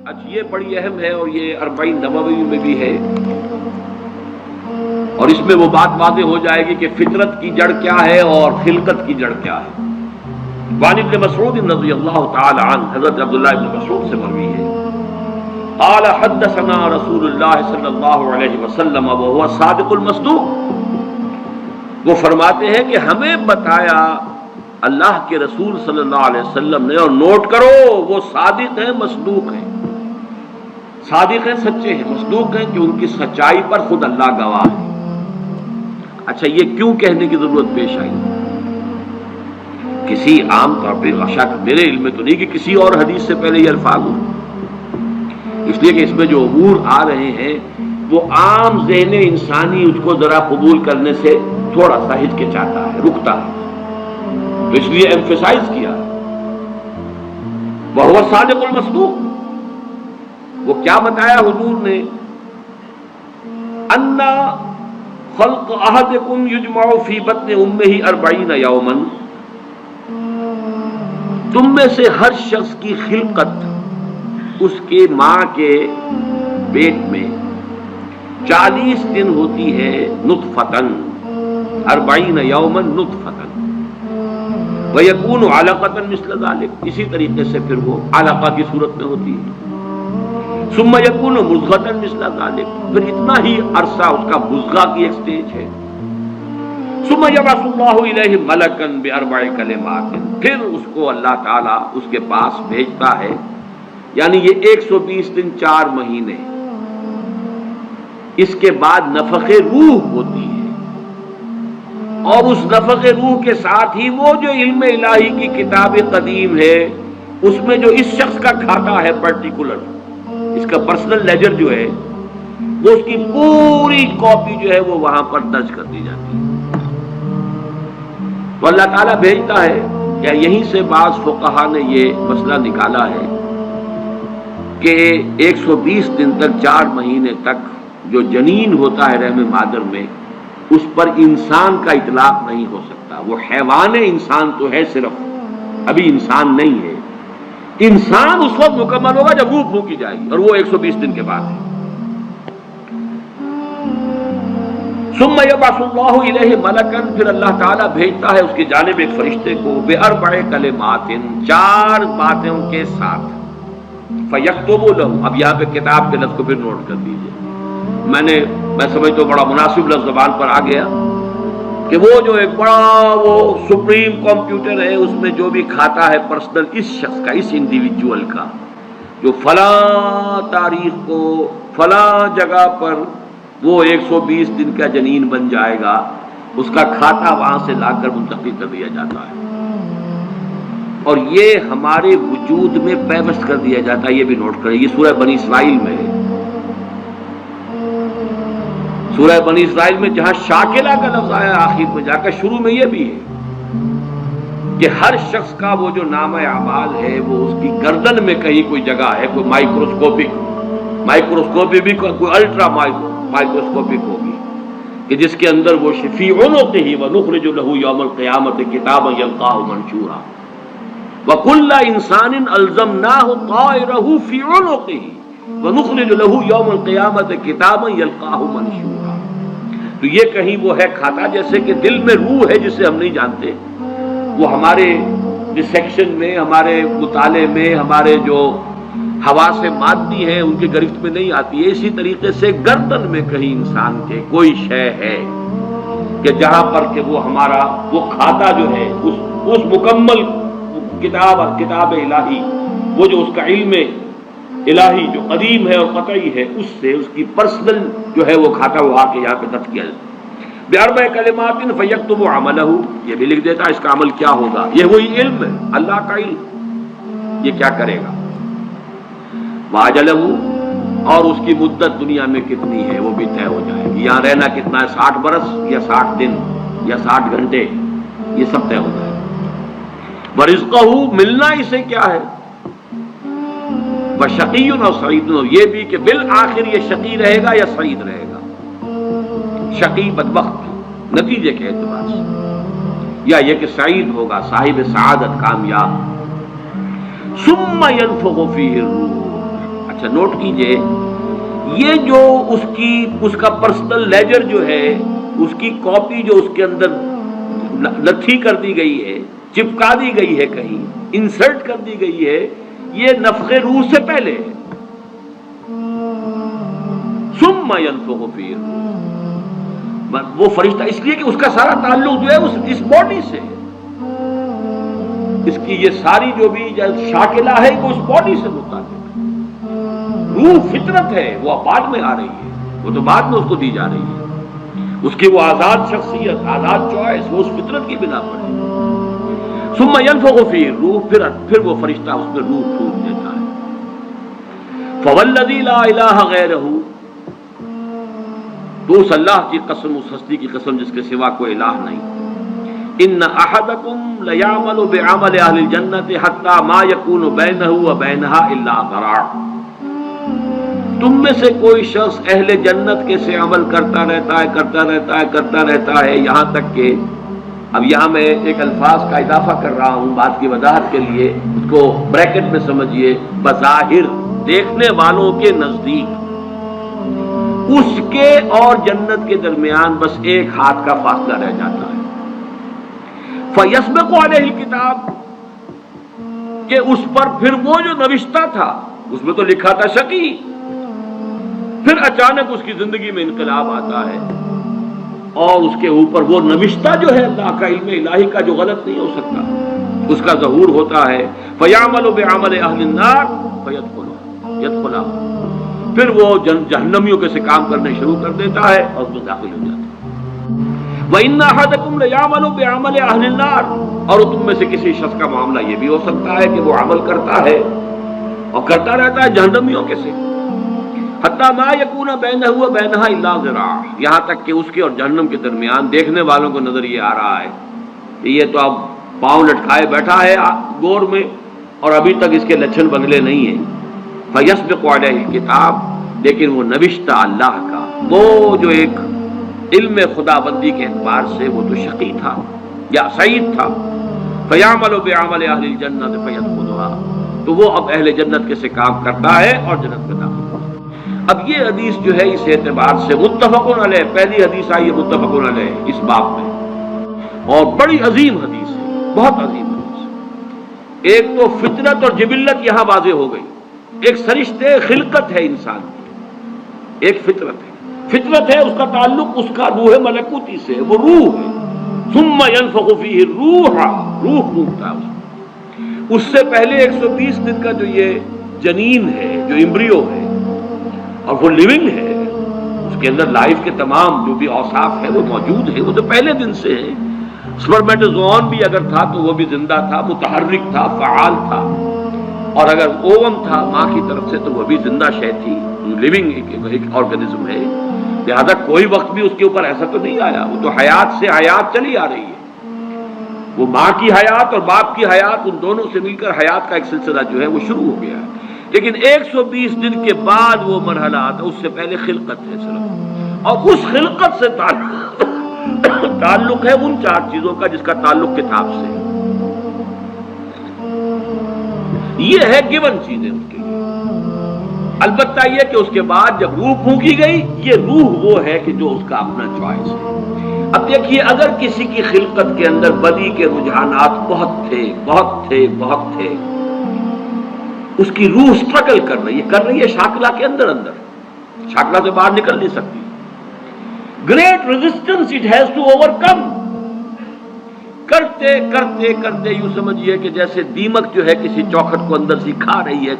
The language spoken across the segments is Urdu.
اچھا یہ بڑی اہم ہے اور یہ 40 نووی میں بھی ہے، اور اس میں وہ بات واضح ہو جائے گی کہ فطرت کی جڑ کیا ہے اور خلقت کی جڑ کیا ہے۔ وعن ابن مسعود رضی اللہ تعالی عنہ، حضرت عبداللہ ابن مسعود سے مروی ہے، قال حدثنا رسول اللہ صلی اللہ علیہ وسلم وهو الصادق المصدوق، وہ فرماتے ہیں کہ ہمیں بتایا اللہ کے رسول صلی اللہ علیہ وسلم نے، اور نوٹ کرو وہ صادق ہیں مصدوق ہیں، صادق ہیں سچے ہیں، مصدوق ہیں کہ ان کی سچائی پر خود اللہ گواہ ہے۔ اچھا یہ کیوں کہنے کی ضرورت پیش آئی؟ کسی عام طور پہ شک میرے علم میں تو نہیں کہ کسی اور حدیث سے پہلے یہ الفاظ ہوں، اس لیے کہ اس میں جو امور آ رہے ہیں وہ عام ذہن انسانی اس کو ذرا قبول کرنے سے تھوڑا سا ہچکچاتا ہے، رکتا ہے، تو اس لیے ایمفیسائز کیا وہو صادق المصدوق۔ وہ کیا بتایا حضور نے؟ انا خلق احدکم یجمع فی بطن امہ 40 یوما، تم میں سے ہر شخص کی خلقت اس کے ماں کے پیٹ میں 40 دن ہوتی ہے، نطفتن 40 یوما نطفتن، ویکون علقۃ مثل ذلک، اسی طریقے سے پھر وہ علقہ کی صورت میں ہوتی ہے، ثم یکون مضغۃ مثل ذلک، پھر اتنا ہی عرصہ اس کا مضغہ کی ایک سٹیج ہے، ثم یبعث اللہ الیہ ملکا ب4 کلمات، پھر اس کو اللہ تعالیٰ اس کے پاس بھیجتا ہے، یعنی یہ 120 دن 4 مہینے، اس کے بعد نفخ روح ہوتی ہے، اور اس نفخ روح کے ساتھ ہی وہ جو علم الہی کی کتاب قدیم ہے اس میں جو اس شخص کا کھاتا ہے پرٹیکولر، اس کا پرسنل لیجر جو ہے، وہ اس کی پوری کاپی جو ہے وہ وہاں پر درج کر دی جاتی ہے، تو اللہ تعالیٰ بھیجتا ہے۔ کیا یہیں سے بعض فقہا نے یہ مسئلہ نکالا ہے کہ 120 دن تک 4 مہینے تک جو جنین ہوتا ہے رحم مادر میں، اس پر انسان کا اطلاق نہیں ہو سکتا، وہ حیوان انسان تو ہے صرف، ابھی انسان نہیں ہے، انسان اس وقت مکمل ہوگا جب روح پھونکی جائے گی، اور وہ 120 دن کے بعد ہے۔ ثم یبعث اللہ الیہ ملکا، پھر اللہ تعالیٰ بھیجتا ہے اس کی جانب ایک فرشتے کو، ب4 کلمات، 4 باتوں کے ساتھ، فیکتب لہ، اب یہاں پہ کتاب کے لفظ کو پھر نوٹ کر دیجئے، میں سمجھتا ہوں بڑا مناسب لفظ زبان پر آ گیا کہ وہ جو ایک بڑا وہ سپریم کمپیوٹر ہے، اس میں جو بھی کھاتا ہے پرسنل اس شخص کا، اس انڈیویجول کا، جو فلاں تاریخ کو فلاں جگہ پر وہ 120 دن کا جنین بن جائے گا، اس کا کھاتا وہاں سے لا کر منتقل کر دیا جاتا ہے، اور یہ ہمارے وجود میں پیوست کر دیا جاتا ہے۔ یہ بھی نوٹ کریں، یہ سورہ بنی اسرائیل میں ہے، سورہ بنی اسرائیل میں جہاں شاکلہ کا لفظ آیا آخر میں جا کر، شروع میں یہ بھی ہے کہ ہر شخص کا وہ جو نامہ اعمال ہے وہ اس کی گردن میں کہیں کوئی جگہ ہے، کوئی مائکروسکوپی بھی کوئی الٹرا مائکروسکوپک ہوگی کہ جس کے اندر وہ فی عنقہ ونخرج لہ یوم القیامۃ کتابا یلقاہ منشورا وکل انسان الزمناہ طائرہ فی عنقہ ونخرج لہ یوم القیامۃ کتابا یلقاہ منشورا۔ تو یہ کہیں وہ ہے کھاتا، جیسے کہ دل میں روح ہے جسے ہم نہیں جانتے، وہ ہمارے ڈسیکشن میں، ہمارے مطالعے میں، ہمارے جو حواس مادی ہیں ان کی گرفت میں نہیں آتی ہے، اسی طریقے سے گردن میں کہیں انسان کے کوئی شے ہے کہ جہاں پر کہ وہ ہمارا وہ کھاتا جو ہے اس مکمل کتاب الہی، وہ جو اس کا علم الہی جو قدیم ہے اور قطعی ہے، اس سے اس کی پرسنل جو ہے وہ کھاتا وہ آ کے یہاں پہ درج کیا جاتا ہے۔ ب4 کلمات فیکتب عملہ، یہ بھی لکھ دیتا ہے اس کا عمل کیا ہوگا، یہ وہی علم ہے، اللہ کا علم، یہ کیا کرے گا، واجلہ، اور اس کی مدت دنیا میں کتنی ہے وہ بھی طے ہو جائے گی، یہاں رہنا کتنا ہے، 60 برس یا 60 دن یا 60 گھنٹے، یہ سب طے ہو جائے گا۔ ورزقہ، ملنا اسے کیا ہے، وشقی و سعید، یہ بھی کہ بالآخر یہ شقی رہے گا یا سعید رہے گا، شقی بدبخت نتیجے کے اعتبار سے، یا یہ کہ سعید ہوگا صاحب سعادت کامیاب۔ ثم ينفخ فیہ الروح، اچھا نوٹ کیجئے، یہ جو اس کا پرسنل لیجر جو ہے، اس کی کاپی جو اس کے اندر لتھی کر دی گئی ہے، چپکا دی گئی ہے، کہیں انسرٹ کر دی گئی ہے، یہ نفخ روح سے پہلے ہے۔ ثم ينفخ فيه الروح، وہ فرشتہ اس لیے کہ اس کا سارا تعلق جو ہے اس باڈی سے، اس کی یہ ساری جو بھی شاکلہ ہے وہ اس باڈی سے متعلق ہے۔ روح فطرت ہے، وہ بعد میں آ رہی ہے، وہ تو بعد میں اس کو دی جا رہی ہے، اس کی وہ آزاد شخصیت، آزاد چوائس، وہ اس فطرت کی بنا پر ہے۔ ثم ينفخ فيه الروح، پھر وہ فرشتہ اس میں روح پھونک دیتا ہے۔ فوالذی لا الہ غیرہ، تو اس اللہ کی قسم، اس ہستی کی قسم جس کے سوا کوئی الہ نہیں، ان احدکم لیعمل بعمل اہل الجنۃ حتی ما یکون بینہ وبینہا الا ذراع، تم میں سے کوئی شخص اہل جنت کے سے عمل کرتا رہتا ہے یہاں تک کہ، اب یہاں میں ایک الفاظ کا اضافہ کر رہا ہوں بات کی وضاحت کے لیے، اس کو بریکٹ میں سمجھیے، بظاہر دیکھنے والوں کے نزدیک اس کے اور جنت کے درمیان بس ایک ہاتھ کا فاصلہ رہ جاتا ہے۔ فَيَسْبِقُ عَلَيْهِ الْكِتَابُ، کہ اس پر پھر وہ جو نوشتہ تھا، اس میں تو لکھا تھا شقی، پھر اچانک اس کی زندگی میں انقلاب آتا ہے اور اس کے اوپر وہ نوشتہ جو ہے اللہ کا علم الہی کا جو غلط نہیں ہو سکتا، اس کا ظہور ہوتا ہے۔ فَيَعْمَلُ بِعَمَلِ أَهْلِ النَّارِ فَيَدْخُلُهَا، پھر وہ جہنمیوں کے سے کام کرنے شروع کر دیتا ہے اور اس میں داخل ہو جاتا ہے۔ وَإِنَّ أَحَدَكُمْ لَيَعْمَلُ بِعَمَلِ أَهْلِ النَّارِ، اور تم میں سے کسی شخص کا معاملہ یہ بھی ہو سکتا ہے کہ وہ عمل کرتا ہے اور کرتا رہتا ہے جہنمیوں کے سے، حتی ما یکون بینہ وبینہا الا ذراع، یہاں تک کہ اس کے اور جہنم کے درمیان دیکھنے والوں کو نظر یہ آ رہا ہے کہ یہ تو اب پاؤں لٹکائے بیٹھا ہے گور میں اور ابھی تک اس کے لچھن بدلے نہیں ہیں۔ فَيَسْبِقُ عَلَيْهِ الْكِتَابُ، لیکن وہ نوشتہ اللہ کا، وہ جو ایک علم خدا بندی کے اعتبار سے وہ تو شقی تھا یا سعید تھا۔ فَيَعْمَلُ بِعَمَلِ أَهْلِ الْجَنَّةِ فَيَدْخُلُهَا، تو وہ اب اہل جنت کے سے کام کرتا ہے اور جنت میں داخل ہوتا ہے۔ اب یہ حدیث جو ہے اس اعتبار سے متفق علیہ، پہلی حدیث آئی ہے متفق علیہ اس باب میں، اور بڑی عظیم حدیث ہے، بہت عظیم حدیث ہے۔ ایک تو فطرت اور جبلت یہاں واضح ہو گئی، ایک سرشتے خلقت ہے انسان کی، ایک فطرت ہے، اس کا تعلق اس کا روح ملکوتی سے، وہ روح ہے۔ ثم ينفخ فيه الروح، روح پھونکتا ہے اس سے پہلے 120 دن کا جو یہ جنین ہے، جو امبریو ہے اور وہ لیونگ ہے، اس کے اندر لائف کے تمام جو بھی اوصاف ہے وہ موجود ہے، وہ تو پہلے دن سے ہے۔ سپرمیٹوزوئن بھی اگر تھا تو وہ بھی زندہ تھا، متحرک تھا، فعال تھا، اور اگر اوم تھا ماں کی طرف سے تو وہ بھی زندہ شے تھی، لیونگ ایک آرگنزم ہے، لہذا کوئی وقت بھی اس کے اوپر ایسا تو نہیں آیا، وہ تو حیات سے حیات چلی آ رہی ہے، وہ ماں کی حیات اور باپ کی حیات، ان دونوں سے مل کر حیات کا ایک سلسلہ جو ہے وہ شروع ہو گیا ہے۔ لیکن 120 دن کے بعد وہ مرحلہ آتا، اس سے پہلے خلقت ہے صرف، اور اس خلقت سے تعلق ہے ان 4 چیزوں کا جس کا تعلق کتاب سے ہے۔ یہ ہے گیون چیزیں اس کے لیے، البتہ یہ کہ اس کے بعد جب روح پھونکی گئی، یہ روح وہ ہے کہ جو اس کا اپنا چوائس ہے۔ اب دیکھیے، اگر کسی کی خلقت کے اندر بدی کے رجحانات بہت تھے، اس کی روح سٹرگل کر رہی ہے شاکلہ کے اندر شاکلہ سے باہر نکل نہیں سکتی، great resistance it has to overcome, کرتے یوں سمجھیے کہ جیسے دیمک جو ہے کسی چوکھٹ کو اندر سے کھا رہی ہے،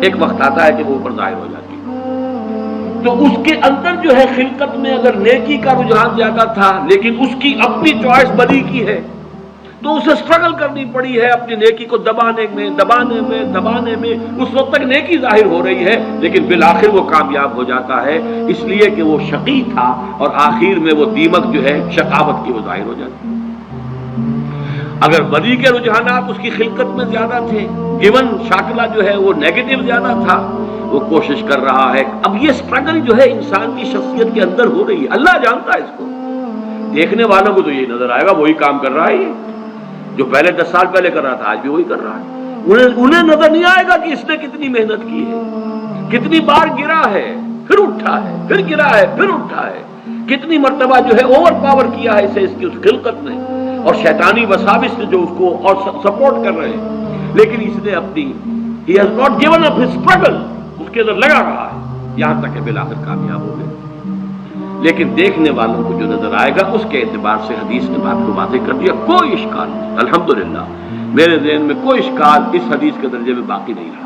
ایک وقت آتا ہے کہ وہ اوپر ظاہر ہو جاتی ہے۔ تو اس کے اندر جو ہے خلقت میں اگر نیکی کا رجحان زیادہ تھا، لیکن اس کی اپنی چوائس بدی کی ہے، تو اسے سٹرگل کرنی پڑی ہے اپنی نیکی کو دبانے میں، اس وقت تک نیکی ظاہر ہو رہی ہے، لیکن بالآخر وہ کامیاب ہو جاتا ہے، اس لیے کہ وہ شقی تھا، اور آخر میں وہ دیمک جو ہے شقاوت کی وہ ظاہر ہو جاتی ہے۔ اگر بدی کے رجحانات اس کی خلقت میں زیادہ تھے، گیون شاکلہ جو ہے وہ نیگیٹو زیادہ تھا، وہ کوشش کر رہا ہے۔ اب یہ سٹرگل جو ہے انسان کی شخصیت کے اندر ہو رہی ہے، اللہ جانتا ہے اس کو، دیکھنے والوں کو تو یہ نظر آئے گا وہی کام کر رہا ہے، جو پہلے 10 سال پہلے کر رہا تھا آج بھی وہی کر رہا ہے، انہیں نظر نہیں آئے گا کہ اس نے کتنی محنت کی ہے، کتنی بار گرا ہے پھر اٹھا ہے، پھر گرا ہے پھر اٹھا ہے، کتنی مرتبہ جو ہے اوور پاور کیا ہے اسے اس کی اس خلقت نے اور شیطانی وساوس نے جو اس کو اور سپورٹ کر رہے ہیں، لیکن اس نے اپنی he has not given up his struggle، اس کے اندر لگا رہا ہے یہاں تک کہ بالآخر کامیاب ہو گئے۔ لیکن دیکھنے والوں کو جو نظر آئے گا اس کے اعتبار سے حدیث نے بات کو واضح کر دیا، کوئی اشکال نہیں، الحمدللہ میرے ذہن میں کوئی اشکال اس حدیث کے درجے میں باقی نہیں رہا۔